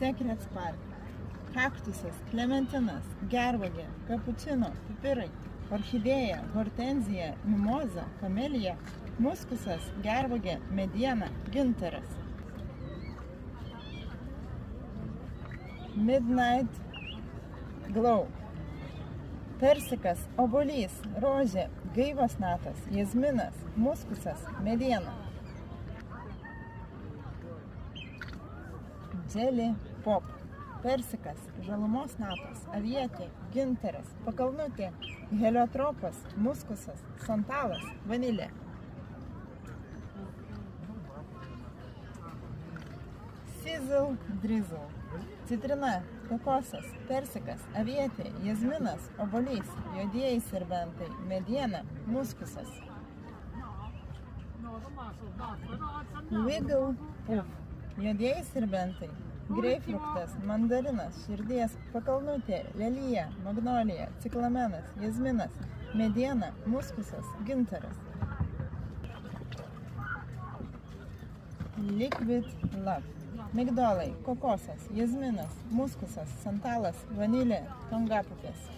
Secrets Park, kaktusas, klementinas, gervuogė, kapučino, pipirai, orchidėja, hortenzija, mimoza, kamelija, muskusas, gervuogė, mediena, gintaras. Midnight Glow, persikas, obuolys, rožė, gaivos natas, jazminas, muskusas, mediena. Jelly Pop, persikas, žalumos natos, avietė, gintaras, pakalnutė, heliotropas, muskusas, santalas, vanilė. Sizzle Drizzle, citrina, kokosas, persikas, avietė, jazminas, obuolys, juodieji serbentai, mediena, muskusas. Wiggle Puff, juodieji serbentai, greipfruktas, mandarinas, širdies, pakalnutė, lelija, magnolija, ciklamenas, jazminas, mediena, muskusas, gintaras. Liquid Love, migdolai, kokosas, jazminas, muskusas, santalas, vanilė, tongapupės.